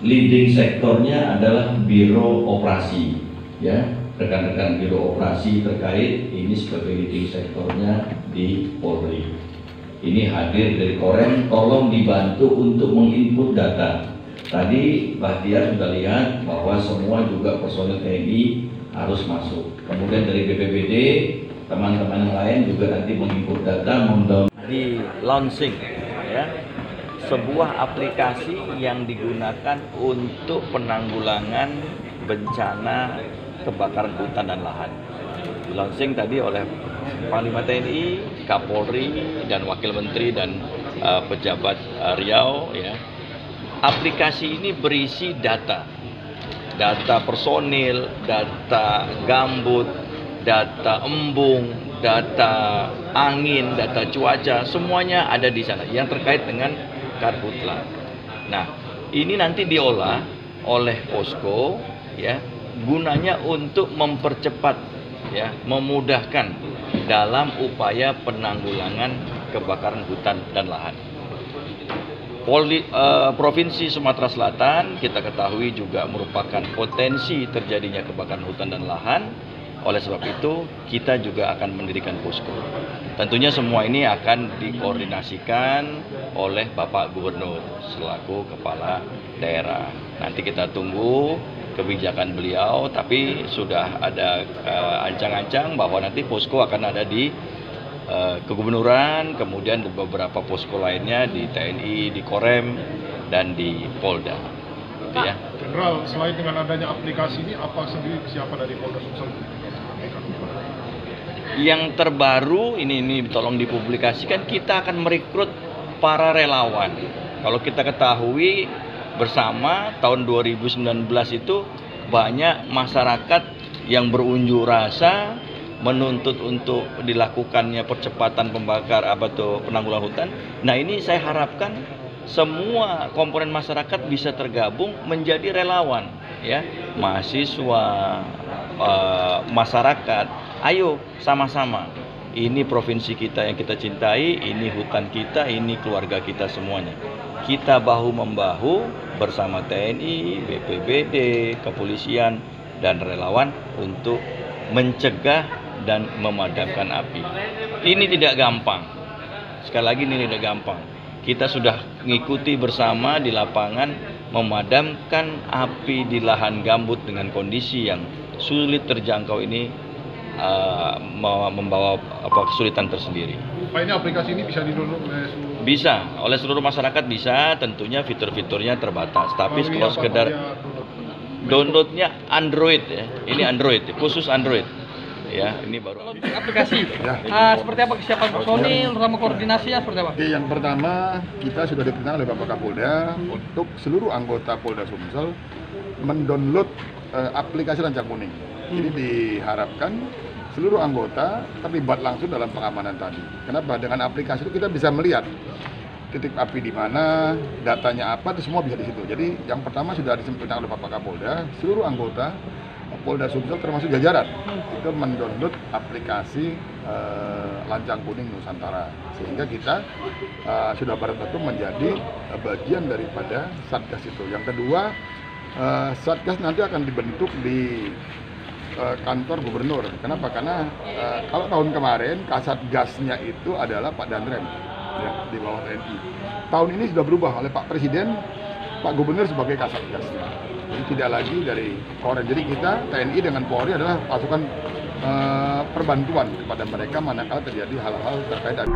leading sektornya adalah Biro Operasi, ya, rekan-rekan Biro Operasi terkait ini sebagai leading sektornya di Polri. Ini hadir dari Korem, tolong dibantu untuk menginput data. Tadi Bahtiar sudah lihat bahwa semua juga personel TNI harus masuk. Kemudian dari BPBD, teman-teman yang lain juga nanti menginput data, di launching, ya, sebuah aplikasi yang digunakan untuk penanggulangan bencana kebakaran hutan dan lahan. Di launching tadi oleh Panglima TNI, Kapolri, dan Wakil Menteri dan pejabat Riau, ya. Aplikasi ini berisi data personil, data gambut, data embung, data angin, data cuaca, semuanya ada di sana yang terkait dengan karhutla. Nah, ini nanti diolah oleh Posko, ya, gunanya untuk mempercepat, ya, memudahkan dalam upaya penanggulangan kebakaran hutan dan lahan. Provinsi Sumatera Selatan kita ketahui juga merupakan potensi terjadinya kebakaran hutan dan lahan. Oleh sebab itu kita juga akan mendirikan posko. Tentunya semua ini akan dikoordinasikan oleh Bapak Gubernur selaku Kepala Daerah. Nanti kita tunggu kebijakan beliau, tapi sudah ada ancang-ancang bahwa nanti posko akan ada di kegubernuran, kemudian beberapa posko lainnya di TNI, di Korem, dan di Polda. Gitu, ya. Jenderal, selain dengan adanya aplikasi ini, apa sendiri kesiapan dari Polda Sumsel? Yang terbaru ini tolong dipublikasikan, kita akan merekrut para relawan. Kalau kita ketahui bersama tahun 2019 itu banyak masyarakat yang berunjuk rasa menuntut untuk dilakukannya percepatan penanggulangan hutan. Nah, ini saya harapkan semua komponen masyarakat bisa tergabung menjadi relawan, ya, mahasiswa, masyarakat. Ayo sama-sama. Ini provinsi kita yang kita cintai, ini hutan kita, ini keluarga kita semuanya. Kita bahu-membahu bersama TNI, BPBD, kepolisian, dan relawan untuk mencegah dan memadamkan api. Ini tidak gampang. Sekali lagi, ini tidak gampang. Kita sudah mengikuti bersama di lapangan memadamkan api di lahan gambut dengan kondisi yang sulit terjangkau ini, membawa kesulitan tersendiri. Pak, ini aplikasi ini bisa di-download oleh seluruh? Bisa, oleh seluruh masyarakat bisa, tentunya fitur-fiturnya terbatas. Tapi kalau sekedar downloadnya Android, ya. Ini Android, khusus Android. Ya, ini baru aplikasi. Seperti apa kesiapan personil, terutama koordinasinya seperti apa? Oke, yang pertama kita sudah diperintahkan oleh Bapak Kapolda untuk seluruh anggota Polda Sumsel mendownload aplikasi Lancang Kuning. Jadi diharapkan seluruh anggota terlibat langsung dalam pengamanan tadi. Kenapa? Dengan aplikasi itu kita bisa melihat titik api di mana, datanya apa, itu semua bisa di situ. Jadi yang pertama sudah disampaikan oleh Bapak Kapolda, seluruh anggota Polda Sumsel termasuk jajaran itu mendownload aplikasi Lancang Kuning Nusantara, sehingga kita sudah barang tentu menjadi bagian daripada Satgas itu. Yang kedua, Satgas nanti akan dibentuk di kantor gubernur. Kenapa? Karena kalau tahun kemarin Kasatgasnya itu adalah Pak Danrem, ya, di bawah TNI. Tahun ini sudah berubah oleh Pak Presiden, Pak Gubernur sebagai Kasatgasnya. Jadi tidak lagi dari Korem. Jadi kita TNI dengan Polri adalah pasukan perbantuan kepada mereka manakala terjadi hal-hal terkait dengan